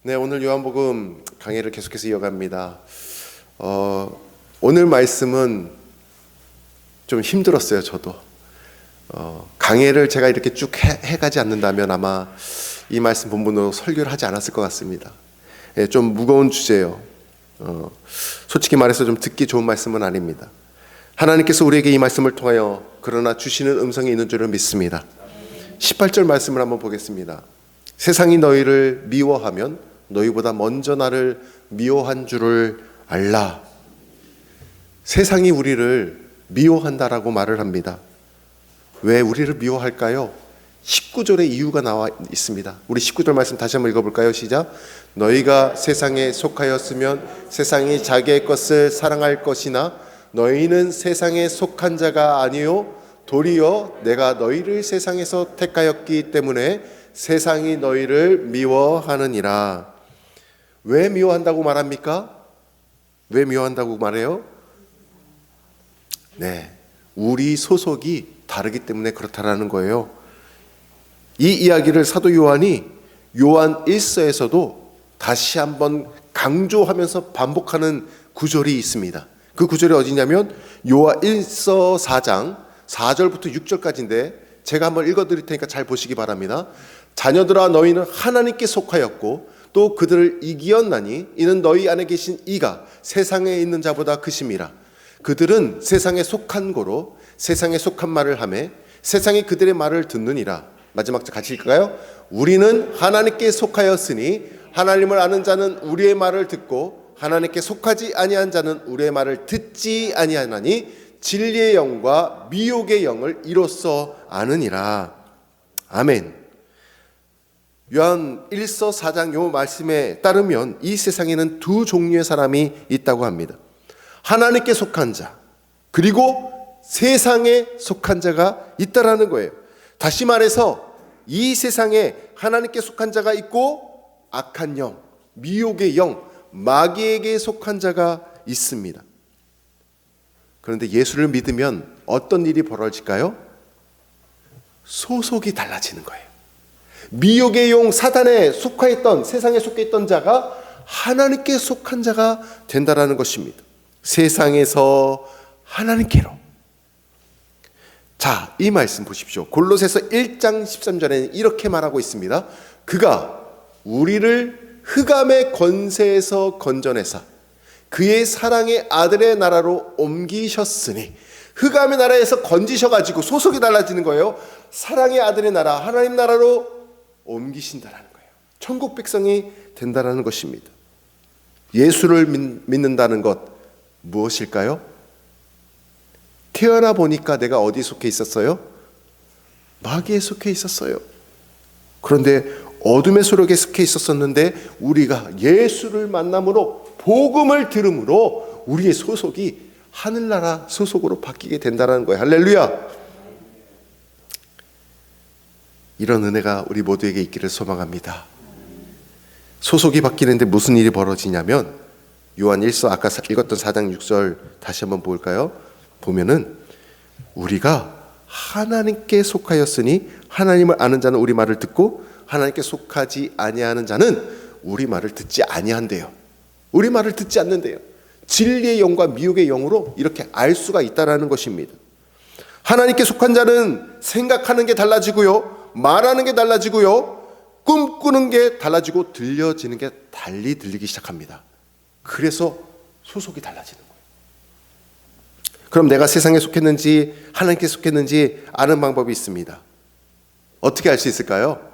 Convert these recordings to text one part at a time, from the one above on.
네, 오늘 요한복음 강의를 계속해서 이어갑니다. 오늘 말씀은 좀 힘들었어요, 저도. 강의를 제가 이렇게 쭉 해가지 않는다면 아마 이 말씀 본문으로 설교를 하지 않았을 것 같습니다. 좀 무거운 주제예요. 솔직히 말해서 좀 듣기 좋은 말씀은 아닙니다. 하나님께서 우리에게 이 말씀을 통하여 그러나 주시는 음성이 있는 줄을 믿습니다. 18절 말씀을 한번 보겠습니다. 세상이 너희를 미워하면 너희보다 먼저 나를 미워한 줄을 알라. 세상이 우리를 미워한다라고 말을 합니다. 왜 우리를 미워할까요? 19절에 이유가 나와 있습니다. 우리 19절 말씀 다시 한번 읽어볼까요? 시작. 너희가 세상에 속하였으면 세상이 자기의 것을 사랑할 것이나 너희는 세상에 속한 자가 아니요 도리어 내가 너희를 세상에서 택하였기 때문에 세상이 너희를 미워하느니라. 왜 미워한다고 말합니까? 왜 미워한다고 말해요? 네, 우리 소속이 다르기 때문에 그렇다라는 거예요. 이 이야기를 사도 요한이 요한 1서에서도 다시 한번 강조하면서 반복하는 구절이 있습니다. 그 구절이 어디냐면 요한 1서 4장 4절부터 6절까지인데 제가 한번 읽어드릴 테니까 잘 보시기 바랍니다. 자녀들아 너희는 하나님께 속하였고 또 그들을 이기었나니 이는 너희 안에 계신 이가 세상에 있는 자보다 크심이라. 그들은 세상에 속한 고로 세상에 속한 말을 하매 세상이 그들의 말을 듣느니라. 마지막 절 같이 읽을까요? 우리는 하나님께 속하였으니 하나님을 아는 자는 우리의 말을 듣고 하나님께 속하지 아니한 자는 우리의 말을 듣지 아니하나니 진리의 영과 미혹의 영을 이로써 아느니라. 아멘. 요한 1서 4장 요 말씀에 따르면 이 세상에는 두 종류의 사람이 있다고 합니다. 하나님께 속한 자 그리고 세상에 속한 자가 있다라는 거예요. 다시 말해서 이 세상에 하나님께 속한 자가 있고 악한 영, 미혹의 영, 마귀에게 속한 자가 있습니다. 그런데 예수를 믿으면 어떤 일이 벌어질까요? 소속이 달라지는 거예요. 미혹의 용 사단에 속하였던 세상에 속해 있던 자가 하나님께 속한 자가 된다라는 것입니다. 세상에서 하나님께로. 자, 이 말씀 보십시오. 골로새서 1장 13절에는 이렇게 말하고 있습니다. 그가 우리를 흑암의 권세에서 건져내사 그의 사랑의 아들의 나라로 옮기셨으니, 흑암의 나라에서 건지셔가지고 소속이 달라지는 거예요. 사랑의 아들의 나라, 하나님 나라로 옮기신다라는 거예요. 천국 백성이 된다라는 것입니다. 예수를 믿는다는 것 무엇일까요? 태어나 보니까 내가 어디에 속해 있었어요? 마귀에 속해 있었어요. 그런데 어둠의 세력에 속해 있었었는데 우리가 예수를 만남으로 복음을 들음으로 우리의 소속이 하늘나라 소속으로 바뀌게 된다는 거예요. 할렐루야. 이런 은혜가 우리 모두에게 있기를 소망합니다. 소속이 바뀌는데 무슨 일이 벌어지냐면 요한 1서 아까 읽었던 4장 6절 다시 한번 볼까요? 보면은 우리가 하나님께 속하였으니 하나님을 아는 자는 우리 말을 듣고 하나님께 속하지 아니하는 자는 우리 말을 듣지 아니한대요. 우리 말을 듣지 않는데요. 진리의 영과 미혹의 영으로 이렇게 알 수가 있다라는 것입니다. 하나님께 속한 자는 생각하는 게 달라지고요, 말하는 게 달라지고요, 꿈꾸는 게 달라지고 들려지는 게 달리 들리기 시작합니다. 그래서 소속이 달라지는 거예요. 그럼 내가 세상에 속했는지 하나님께 속했는지 아는 방법이 있습니다. 어떻게 알 수 있을까요?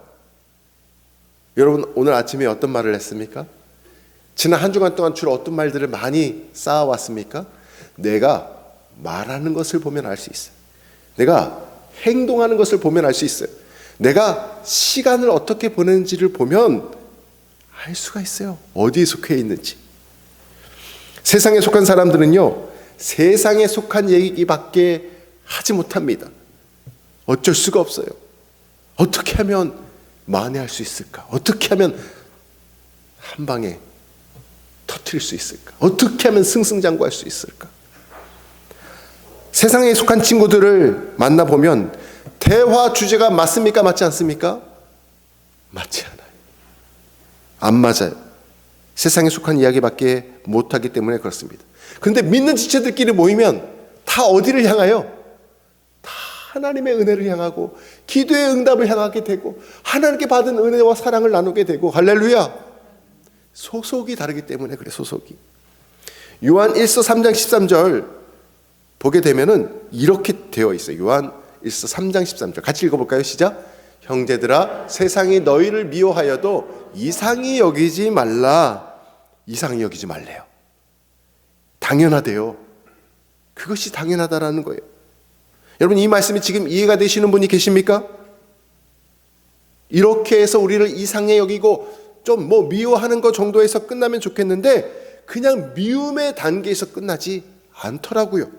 여러분 오늘 아침에 어떤 말을 했습니까? 지난 한 주간 동안 주로 어떤 말들을 많이 쌓아왔습니까? 내가 말하는 것을 보면 알 수 있어요. 내가 행동하는 것을 보면 알 수 있어요. 내가 시간을 어떻게 보내는지를 보면 알 수가 있어요. 어디에 속해 있는지. 세상에 속한 사람들은요, 세상에 속한 얘기밖에 하지 못합니다. 어쩔 수가 없어요. 어떻게 하면 만회할 수 있을까? 어떻게 하면 한 방에 터뜨릴 수 있을까? 어떻게 하면 승승장구할 수 있을까? 세상에 속한 친구들을 만나보면 대화 주제가 맞습니까? 맞지 않습니까? 맞지 않아요. 안 맞아요. 세상에 속한 이야기밖에 못하기 때문에 그렇습니다. 그런데 믿는 지체들끼리 모이면 다 어디를 향하여? 다 하나님의 은혜를 향하고 기도의 응답을 향하게 되고 하나님께 받은 은혜와 사랑을 나누게 되고, 할렐루야. 소속이 다르기 때문에 그래. 소속이. 요한 1서 3장 13절 보게 되면은 이렇게 되어 있어요. 요한 1서 3장 13절 같이 읽어볼까요? 시작. 형제들아, 세상이 너희를 미워하여도 이상히 여기지 말라. 이상히 여기지 말래요. 당연하대요. 그것이 당연하다라는 거예요. 여러분, 이 말씀이 지금 이해가 되시는 분이 계십니까? 이렇게 해서 우리를 이상히 여기고 좀 미워하는 것 정도에서 끝나면 좋겠는데 그냥 미움의 단계에서 끝나지 않더라고요.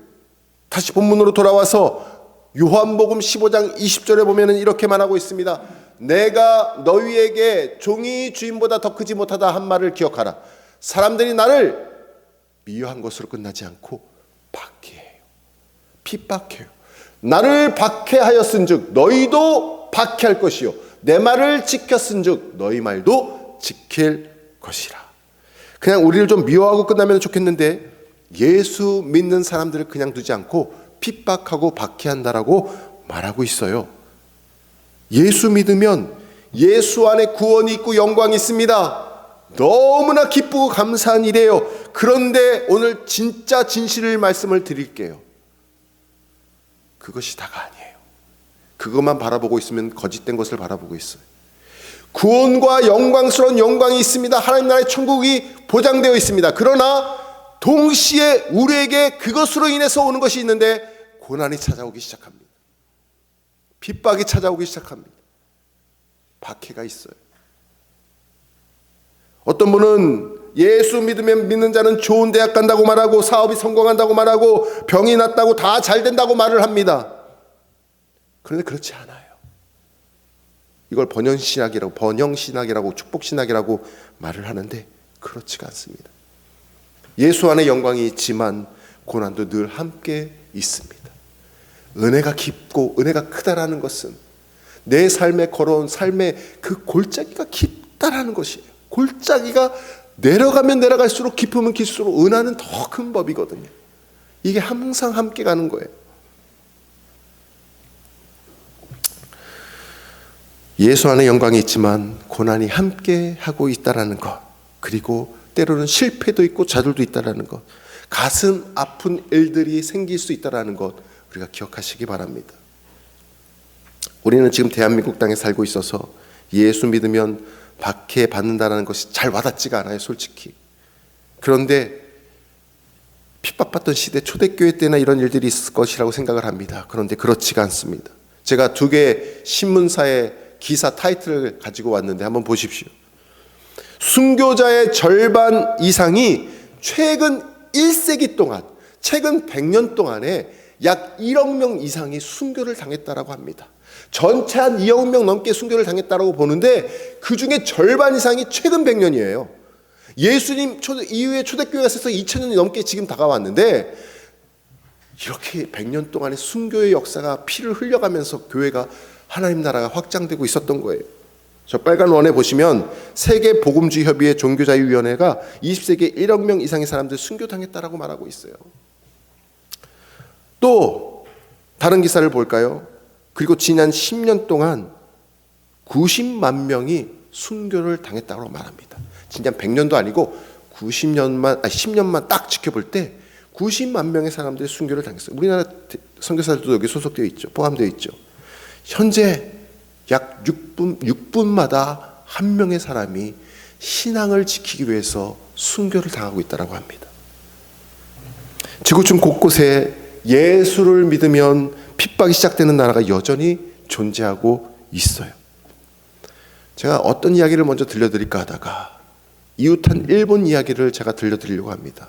다시 본문으로 돌아와서 요한복음 15장 20절에 보면은 이렇게 말하고 있습니다. 내가 너희에게 종이 주인보다 더 크지 못하다 한 말을 기억하라. 사람들이 나를 미워한 것으로 끝나지 않고 박해해요. 핍박해요. 나를 박해하였은즉 너희도 박해할 것이요 내 말을 지켰은즉 너희 말도 지킬 것이라. 그냥 우리를 좀 미워하고 끝나면 좋겠는데 예수 믿는 사람들을 그냥 두지 않고 핍박하고 박해한다라고 말하고 있어요. 예수 믿으면 예수 안에 구원이 있고 영광이 있습니다. 너무나 기쁘고 감사한 일이에요. 그런데 오늘 진짜 진실을 말씀을 드릴게요. 그것이 다가 아니에요. 그것만 바라보고 있으면 거짓된 것을 바라보고 있어요. 구원과 영광스러운 영광이 있습니다. 하나님 나라의 천국이 보장되어 있습니다. 그러나 동시에 우리에게 그것으로 인해서 오는 것이 있는데 고난이 찾아오기 시작합니다. 핍박이 찾아오기 시작합니다. 박해가 있어요. 어떤 분은 예수 믿으면 믿는 자는 좋은 대학 간다고 말하고 사업이 성공한다고 말하고 병이 낫다고 다 잘 된다고 말을 합니다. 그런데 그렇지 않아요. 이걸 번영신학이라고 축복신학이라고 말을 하는데 그렇지가 않습니다. 예수 안에 영광이 있지만 고난도 늘 함께 있습니다. 은혜가 깊고 은혜가 크다라는 것은 내 삶에 걸어온 삶의 그 골짜기가 깊다라는 것이에요. 골짜기가 내려가면 내려갈수록 깊으면 깊을수록 은혜는 더 큰 법이거든요. 이게 항상 함께 가는 거예요. 예수 안에 영광이 있지만 고난이 함께 하고 있다라는 것, 그리고 때로는 실패도 있고 좌절도 있다라는 것, 가슴 아픈 일들이 생길 수 있다라는 것 우리가 기억하시기 바랍니다. 우리는 지금 대한민국 땅에 살고 있어서 예수 믿으면 박해받는다는 것이 잘 와닿지가 않아요, 솔직히. 그런데 핍박받던 시대 초대교회 때나 이런 일들이 있을 것이라고 생각을 합니다. 그런데 그렇지가 않습니다. 제가 2개 신문사의 기사 타이틀을 가지고 왔는데 한번 보십시오. 순교자의 절반 이상이 최근 1세기 동안, 최근 100년 동안에 약 1억 명 이상이 순교를 당했다라고 합니다. 전체 한 2억 명 넘게 순교를 당했다라고 보는데 그 중에 절반 이상이 최근 100년이에요. 예수님 이후에 초대교회가 있어서 2000년이 넘게 지금 다가왔는데 이렇게 100년 동안의 순교의 역사가 피를 흘려가면서 교회가 하나님 나라가 확장되고 있었던 거예요. 저 빨간 원에 보시면 세계 복음주의 협의회 종교자유위원회가 20세기에 1억 명 이상의 사람들 순교당했다라고 말하고 있어요. 또 다른 기사를 볼까요? 그리고 지난 10년 동안 90만 명이 순교를 당했다고 말합니다. 진짜 100년도 아니고 10년만 딱 지켜볼 때 90만 명의 사람들이 순교를 당했어요. 우리나라 선교사들도 여기 소속되어 있죠. 포함되어 있죠. 현재 약 6분마다 한 명의 사람이 신앙을 지키기 위해서 순교를 당하고 있다고 합니다. 지구촌 곳곳에 예수를 믿으면 핍박이 시작되는 나라가 여전히 존재하고 있어요. 제가 어떤 이야기를 먼저 들려드릴까 하다가 이웃한 일본 이야기를 제가 들려드리려고 합니다.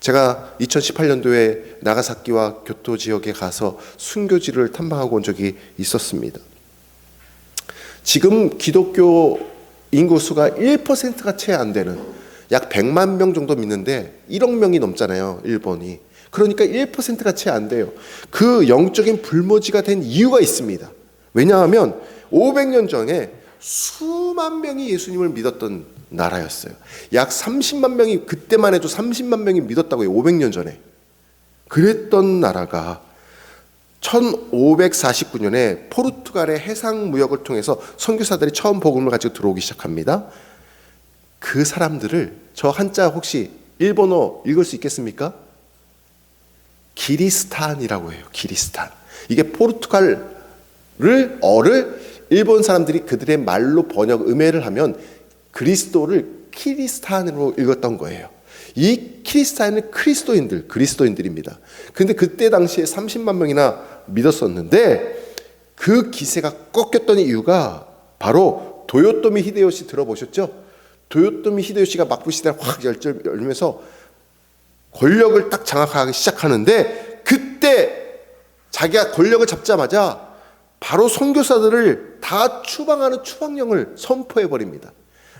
제가 2018년도에 나가사키와 교토 지역에 가서 순교지를 탐방하고 온 적이 있었습니다. 지금 기독교 인구수가 1%가 채 안 되는 약 100만 명 정도 믿는데 1억 명이 넘잖아요, 일본이. 그러니까 1%가 채 안 돼요. 그 영적인 불모지가 된 이유가 있습니다. 왜냐하면 500년 전에 수만 명이 예수님을 믿었던 나라였어요. 약 30만 명이, 그때만 해도 30만 명이 믿었다고 해요. 500년 전에. 그랬던 나라가 1549년에 포르투갈의 해상 무역을 통해서 선교사들이 처음 복음을 가지고 들어오기 시작합니다. 그 사람들을, 저 한자 혹시 일본어 읽을 수 있겠습니까? 기리스탄이라고 해요. 기리스탄. 이게 포르투갈을 일본 사람들이 그들의 말로 번역 음해를 하면 그리스도를 키리스탄으로 읽었던 거예요. 이 키리스탄은 그리스도인들입니다. 근데 그때 당시에 30만 명이나 믿었었는데 그 기세가 꺾였던 이유가 바로 도요토미 히데요시 들어보셨죠? 도요토미 히데요시가 막부 시대를 확 열면서 권력을 딱 장악하기 시작하는데, 그때 자기가 권력을 잡자마자 바로 선교사들을 다 추방하는 추방령을 선포해 버립니다.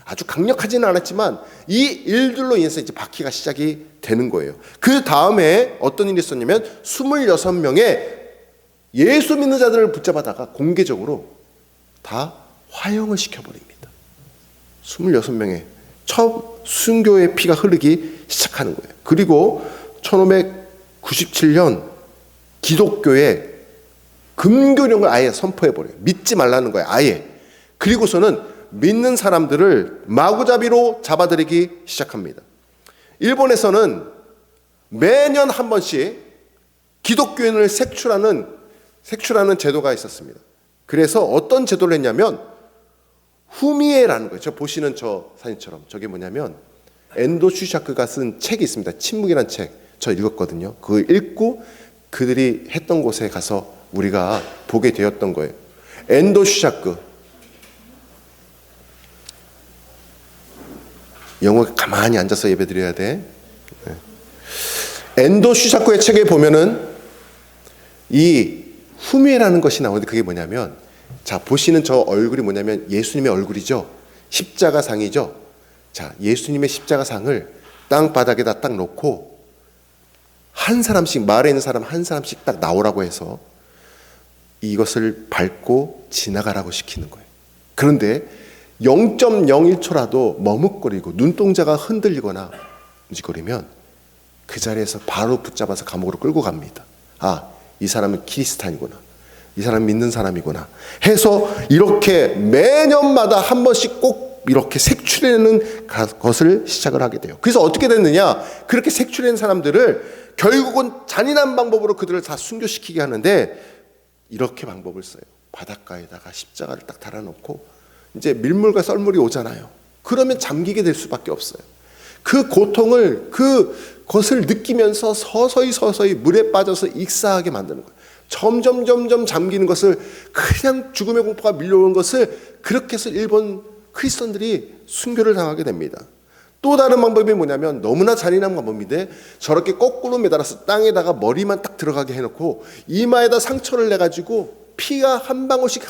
아주 강력하지는 않았지만 이 일들로 인해서 이제 바퀴가 시작이 되는 거예요. 그 다음에 어떤 일이 있었냐면 26명의 예수 믿는 자들을 붙잡아다가 공개적으로 다 화형을 시켜버립니다. 26명의 처음 순교의 피가 흐르기 시작하는 거예요. 그리고 1597년 기독교에 금교령을 아예 선포해버려요. 믿지 말라는 거예요. 아예. 그리고서는 믿는 사람들을 마구잡이로 잡아들이기 시작합니다. 일본에서는 매년 한 번씩 기독교인을 색출하는 제도가 있었습니다. 그래서 어떤 제도를 했냐면 후미에라는 거예요. 저 보시는 저 사진처럼 저게 뭐냐면 엔도 슈샤크가 쓴 책이 있습니다. 침묵이라는 책 저 읽었거든요. 그거 읽고 그들이 했던 곳에 가서 우리가 보게 되었던 거예요. 엔도 슈샤크, 영어에 가만히 앉아서 예배 드려야 돼. 엔도 슈샤크의 책에 보면은 이 후미에라는 것이 나오는데 그게 뭐냐면, 자 보시는 저 얼굴이 뭐냐면 예수님의 얼굴이죠. 십자가상이죠. 자 예수님의 십자가상을 땅바닥에다 딱 놓고 한 사람씩, 말에 있는 사람 한 사람씩 딱 나오라고 해서 이것을 밟고 지나가라고 시키는 거예요. 그런데 0.01초라도 머뭇거리고 눈동자가 흔들리거나 움직거리면 그 자리에서 바로 붙잡아서 감옥으로 끌고 갑니다. 아, 이 사람은 키리스탄이구나, 이 사람 믿는 사람이구나 해서 이렇게 매년마다 한 번씩 꼭 이렇게 색출해내는 것을 시작을 하게 돼요. 그래서 어떻게 됐느냐, 그렇게 색출해낸 사람들을 결국은 잔인한 방법으로 그들을 다 순교시키게 하는데 이렇게 방법을 써요. 바닷가에다가 십자가를 딱 달아놓고 이제 밀물과 썰물이 오잖아요. 그러면 잠기게 될 수밖에 없어요. 그 고통을, 그것을 느끼면서 서서히 물에 빠져서 익사하게 만드는 거예요. 점점 잠기는 것을, 그냥 죽음의 공포가 밀려오는 것을 그렇게 해서 일본 크리스천들이 순교를 당하게 됩니다. 또 다른 방법이 뭐냐면, 너무나 잔인한 방법인데 저렇게 거꾸로 매달아서 땅에다가 머리만 딱 들어가게 해놓고 이마에다 상처를 내가지고 피가 한 방울씩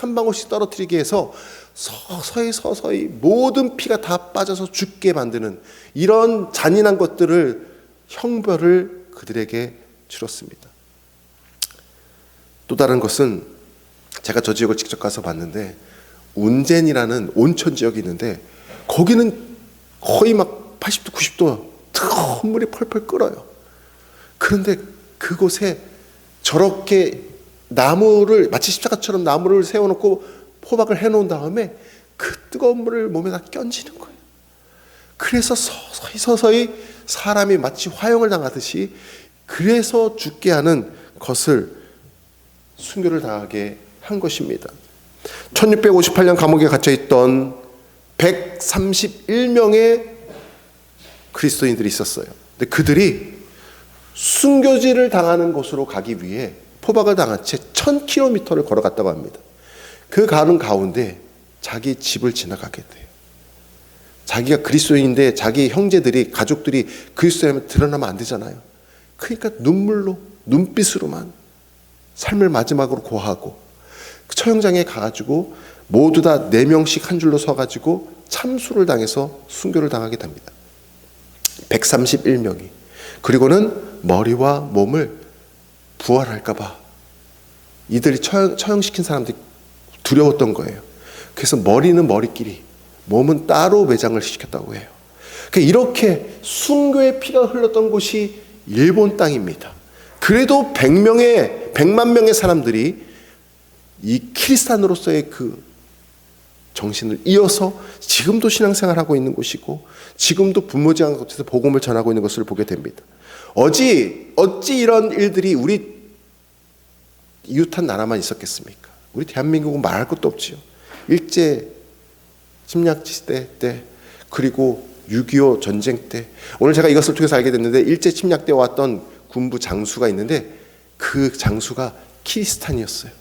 떨어뜨리게 해서 서서히 모든 피가 다 빠져서 죽게 만드는 이런 잔인한 것들을, 형벌을 그들에게 치렀습니다. 또 다른 것은, 제가 저 지역을 직접 가서 봤는데 운젠이라는 온천 지역이 있는데 거기는 거의 막 80도 90도 뜨거운 물이 펄펄 끓어요. 그런데 그곳에 저렇게 나무를, 마치 십자가처럼 나무를 세워놓고 포박을 해놓은 다음에 그 뜨거운 물을 몸에다 끼얹는 거예요. 그래서 서서히 사람이 마치 화형을 당하듯이 그래서 죽게 하는 것을 순교를 당하게 한 것입니다. 1658년 감옥에 갇혀있던 131명의 그리스도인들이 있었어요. 근데 그들이 순교지를 당하는 곳으로 가기 위해 포박을 당한 채 1000km를 걸어갔다고 합니다. 그 가는 가운데 자기 집을 지나가게 돼요. 자기가 그리스도인인데 자기 형제들이, 가족들이 그리스도인이면 드러나면 안 되잖아요. 그러니까 눈물로, 눈빛으로만 삶을 마지막으로 고하고 처형장에 가가지고 모두 다 4명씩 한 줄로 서가지고 참수를 당해서 순교를 당하게 됩니다. 131명이. 그리고는 머리와 몸을 부활할까봐 이들이 처형시킨 사람들이 두려웠던 거예요. 그래서 머리는 머리끼리, 몸은 따로 매장을 시켰다고 해요. 이렇게 순교의 피가 흘렀던 곳이 일본 땅입니다. 그래도 100만 명의 사람들이 이 키리스탄으로서의 그 정신을 이어서 지금도 신앙생활하고 있는 곳이고 지금도 분모지한 곳에서 복음을 전하고 있는 것을 보게 됩니다. 어찌 이런 일들이 우리 이웃한 나라만 있었겠습니까? 우리 대한민국은 말할 것도 없지요. 일제 침략 시대 때, 그리고 6.25 전쟁 때, 오늘 제가 이것을 통해서 알게 됐는데 일제 침략 때 왔던 군부 장수가 있는데 그 장수가 키리스탄이었어요.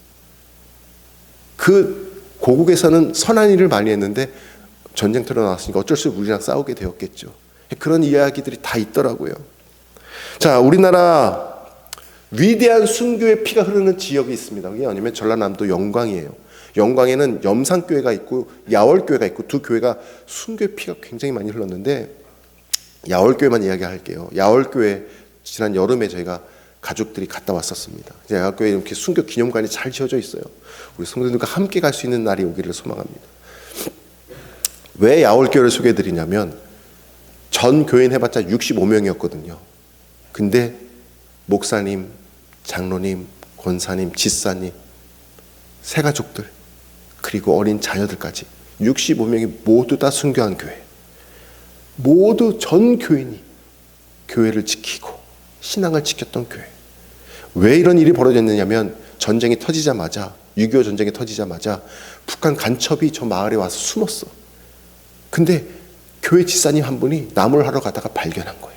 그 고국에서는 선한 일을 많이 했는데 전쟁터로 나왔으니까 어쩔 수 없이 우리랑 싸우게 되었겠죠. 그런 이야기들이 다 있더라고요. 자, 우리나라 위대한 순교의 피가 흐르는 지역이 있습니다. 그게 아니면 전라남도 영광이에요. 영광에는 염산교회가 있고 야월교회가 있고 두 교회가 순교의 피가 굉장히 많이 흘렀는데, 야월교회만 이야기할게요. 야월교회 지난 여름에 저희가 가족들이 갔다 왔었습니다. 야월교회에 이렇게 순교 기념관이 잘 지어져 있어요. 우리 성도들과 함께 갈 수 있는 날이 오기를 소망합니다. 왜 야월교회를 소개해드리냐면 전 교인 해봤자 65명이었거든요. 근데 목사님, 장로님, 권사님, 집사님, 새가족들, 그리고 어린 자녀들까지 65명이 모두 다 순교한 교회. 모두 전 교인이 교회를 지키고 신앙을 지켰던 교회. 왜 이런 일이 벌어졌느냐면 전쟁이 터지자마자, 6.25 전쟁이 터지자마자 북한 간첩이 저 마을에 와서 숨었어. 근데 교회 집사님 한 분이 나무를 하러 가다가 발견한 거예요.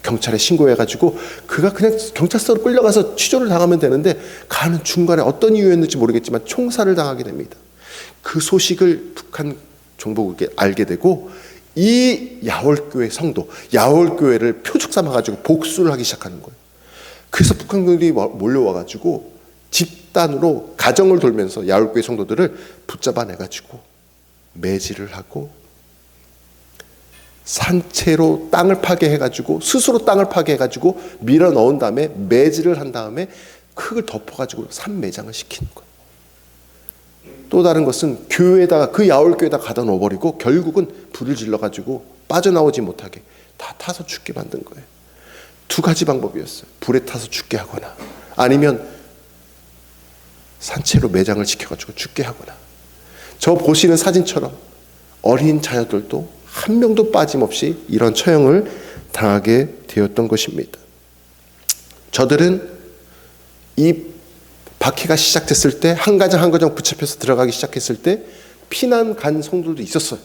경찰에 신고해가지고 그가 그냥 경찰서로 끌려가서 취조를 당하면 되는데 가는 중간에 어떤 이유였는지 모르겠지만 총살을 당하게 됩니다. 그 소식을 북한 정보국에 알게 되고 이 야월교회 성도, 야월교회를 표적 삼아가지고 복수를 하기 시작하는 거예요. 그래서 북한군들이 몰려와가지고 집단으로 가정을 돌면서 야월교회 성도들을 붙잡아내가지고 매질을 하고 산채로 땅을 파괴해가지고 스스로 땅을 파괴해가지고 밀어 넣은 다음에 매질을 한 다음에 흙을 덮어가지고 산매장을 시키는 거예요. 또 다른 것은 교회에다가, 그 야월교회에다 가다 놓아버리고 결국은 불을 질러가지고 빠져나오지 못하게 다 타서 죽게 만든 거예요. 두 가지 방법이었어요. 불에 타서 죽게 하거나 아니면 산채로 매장을 시켜가지고 죽게 하거나. 저 보시는 사진처럼 어린 자녀들도 한 명도 빠짐없이 이런 처형을 당하게 되었던 것입니다. 저들은 이 박해가 시작됐을 때 한 가정 한 가정 붙잡혀서 들어가기 시작했을 때 피난 간 성도들도 있었어요.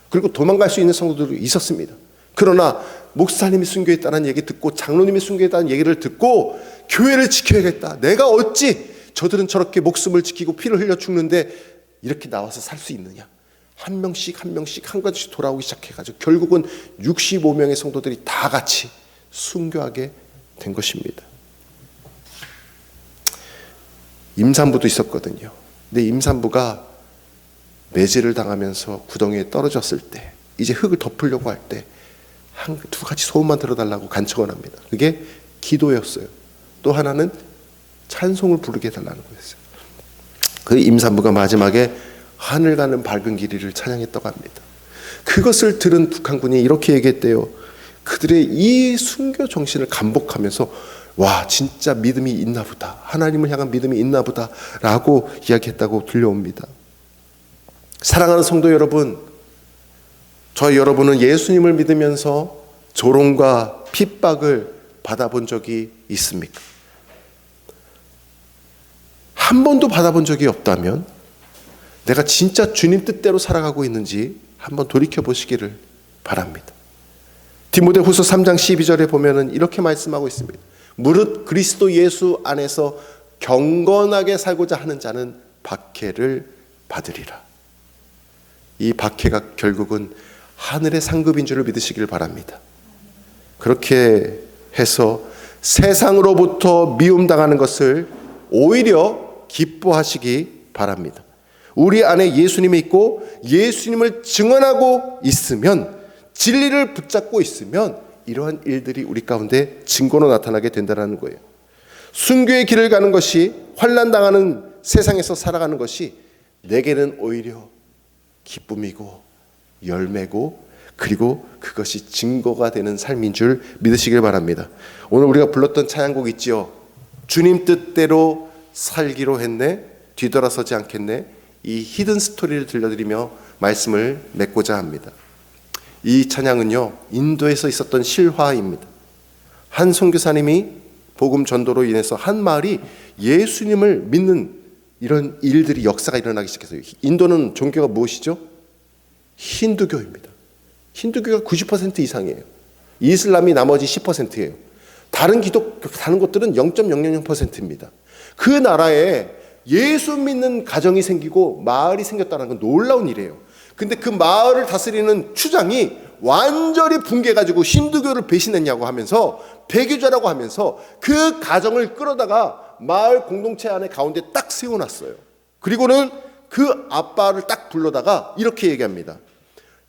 그리고 도망갈 수 있는 성도들도 있었습니다. 그러나 목사님이 순교했다는 얘기 듣고 장로님이 순교했다는 얘기를 듣고 교회를 지켜야겠다. 내가 어찌 저들은 저렇게 목숨을 지키고 피를 흘려 죽는데 이렇게 나와서 살 수 있느냐. 한 명씩 한 명씩 한 가지씩 돌아오기 시작해가지고 결국은 65명의 성도들이 다 같이 순교하게 된 것입니다. 임산부도 있었거든요. 근데 임산부가 매질을 당하면서 구덩이에 떨어졌을 때 이제 흙을 덮으려고 할 때 두 가지 소원만 들어달라고 간청을 합니다. 그게 기도였어요. 또 하나는 찬송을 부르게 해달라는 거였어요. 그 임산부가 마지막에 하늘 가는 밝은 길이를 찬양했다고 합니다. 그것을 들은 북한군이 이렇게 얘기했대요. 그들의 이 순교 정신을 감복하면서 와, 진짜 믿음이 있나 보다, 하나님을 향한 믿음이 있나 보다 라고 이야기했다고 들려옵니다. 사랑하는 성도 여러분, 저희 여러분은 예수님을 믿으면서 조롱과 핍박을 받아본 적이 있습니까? 한 번도 받아본 적이 없다면 내가 진짜 주님 뜻대로 살아가고 있는지 한번 돌이켜 보시기를 바랍니다. 디모데후서 3장 12절에 보면은 이렇게 말씀하고 있습니다. 무릇 그리스도 예수 안에서 경건하게 살고자 하는 자는 박해를 받으리라. 이 박해가 결국은 하늘의 상급인 줄을 믿으시길 바랍니다. 그렇게 해서 세상으로부터 미움당하는 것을 오히려 기뻐하시기 바랍니다. 우리 안에 예수님이 있고 예수님을 증언하고 있으면, 진리를 붙잡고 있으면 이러한 일들이 우리 가운데 증거로 나타나게 된다는 거예요. 순교의 길을 가는 것이, 환난당하는 세상에서 살아가는 것이 내게는 오히려 기쁨이고 열매고 그리고 그것이 증거가 되는 삶인 줄 믿으시길 바랍니다. 오늘 우리가 불렀던 찬양곡 있지요. 주님 뜻대로 살기로 했네, 뒤돌아서지 않겠네. 이 히든 스토리를 들려드리며 말씀을 맺고자 합니다. 이 찬양은요, 인도에서 있었던 실화입니다. 한 선교사님이 복음 전도로 인해서 한 마을이 예수님을 믿는 이런 일들이, 역사가 일어나기 시작했어요. 인도는 종교가 무엇이죠? 힌두교입니다. 힌두교가 90% 이상이에요. 이슬람이 나머지 10%예요. 다른 것들은 0.000%입니다. 그 나라에 예수 믿는 가정이 생기고 마을이 생겼다는 건 놀라운 일이에요. 근데 그 마을을 다스리는 추장이 완전히 붕괴해가지고 힌두교를 배신했냐고 하면서, 배교자라고 하면서 그 가정을 끌어다가 마을 공동체 안에 가운데 딱 세워놨어요. 그리고는 그 아빠를 딱 불러다가 이렇게 얘기합니다.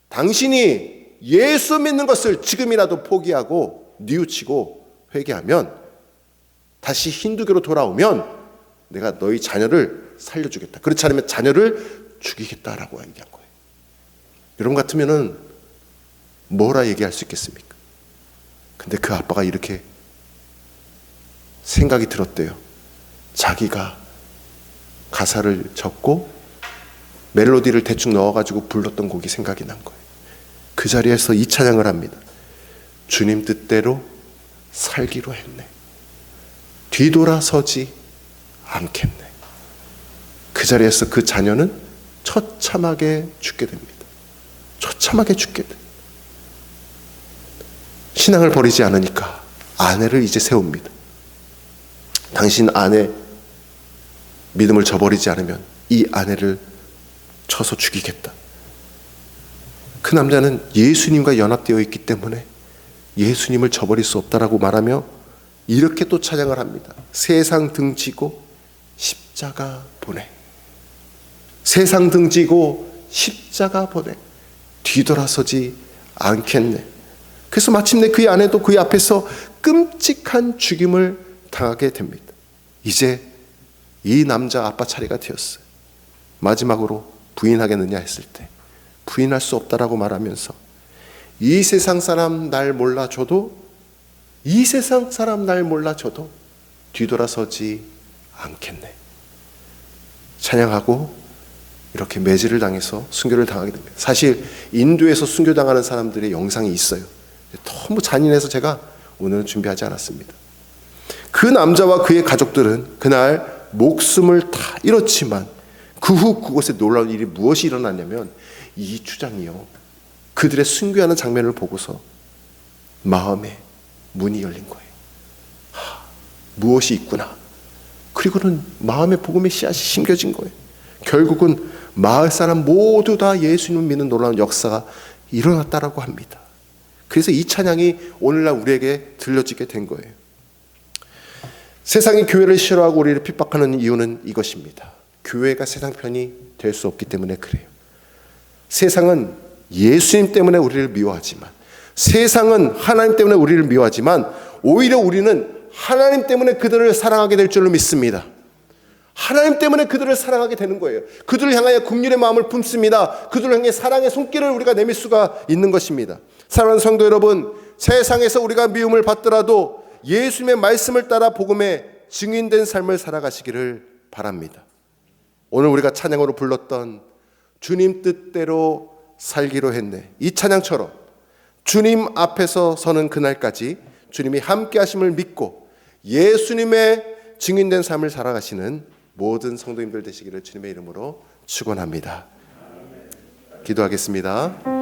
당신이 예수 믿는 것을 지금이라도 포기하고 뉘우치고 회개하면, 다시 힌두교로 돌아오면 내가 너희 자녀를 살려주겠다. 그렇지 않으면 자녀를 죽이겠다라고 얘기한 거예요. 여러분 같으면은 뭐라 얘기할 수 있겠습니까? 근데 그 아빠가 이렇게 생각이 들었대요. 자기가 가사를 적고 멜로디를 대충 넣어가지고 불렀던 곡이 생각이 난 거예요. 그 자리에서 이 찬양을 합니다. 주님 뜻대로 살기로 했네, 뒤돌아서지 않겠네. 그 자리에서 그 자녀는 처참하게 죽게 됩니다. 처참하게 죽게 돼. 신앙을 버리지 않으니까 아내를 이제 세웁니다. 당신 아내 믿음을 저버리지 않으면 이 아내를 쳐서 죽이겠다. 그 남자는 예수님과 연합되어 있기 때문에 예수님을 저버릴 수 없다라고 말하며 이렇게 또 찬양을 합니다. 세상 등지고 십자가 보내, 세상 등지고 십자가 보내, 뒤돌아서지 않겠네. 그래서 마침내 그의 아내도 그의 앞에서 끔찍한 죽임을 당하게 됩니다. 이제 이 남자 아빠 차례가 되었어요. 마지막으로 부인하겠느냐 했을 때 부인할 수 없다라고 말하면서, 이 세상 사람 날 몰라줘도, 이 세상 사람 날 몰라줘도 뒤돌아서지 않겠네. 찬양하고 이렇게 매질을 당해서 순교를 당하게 됩니다. 사실 인도에서 순교당하는 사람들의 영상이 있어요. 너무 잔인해서 제가 오늘은 준비하지 않았습니다. 그 남자와 그의 가족들은 그날 목숨을 다 잃었지만 그 후 그곳에 놀라운 일이 무엇이 일어났냐면, 이 추장이요, 그들의 순교하는 장면을 보고서 마음에 문이 열린 거예요. 무엇이 있구나. 그리고는 마음에 복음의 씨앗이 심겨진 거예요. 결국은 마을 사람 모두 다 예수님을 믿는 놀라운 역사가 일어났다라고 합니다. 그래서 이 찬양이 오늘날 우리에게 들려지게 된 거예요. 세상이 교회를 싫어하고 우리를 핍박하는 이유는 이것입니다. 교회가 세상 편이 될 수 없기 때문에 그래요. 세상은 예수님 때문에 우리를 미워하지만, 세상은 하나님 때문에 우리를 미워하지만, 오히려 우리는 하나님 때문에 그들을 사랑하게 될 줄로 믿습니다. 하나님 때문에 그들을 사랑하게 되는 거예요. 그들을 향하여 긍휼의 마음을 품습니다. 그들을 향해 사랑의 손길을 우리가 내밀 수가 있는 것입니다. 사랑하는 성도 여러분, 세상에서 우리가 미움을 받더라도 예수님의 말씀을 따라 복음에 증인된 삶을 살아가시기를 바랍니다. 오늘 우리가 찬양으로 불렀던 주님 뜻대로 살기로 했네, 이 찬양처럼 주님 앞에서 서는 그날까지 주님이 함께 하심을 믿고 예수님의 증인된 삶을 살아가시는 모든 성도님들 되시기를 주님의 이름으로 축원합니다. 기도하겠습니다.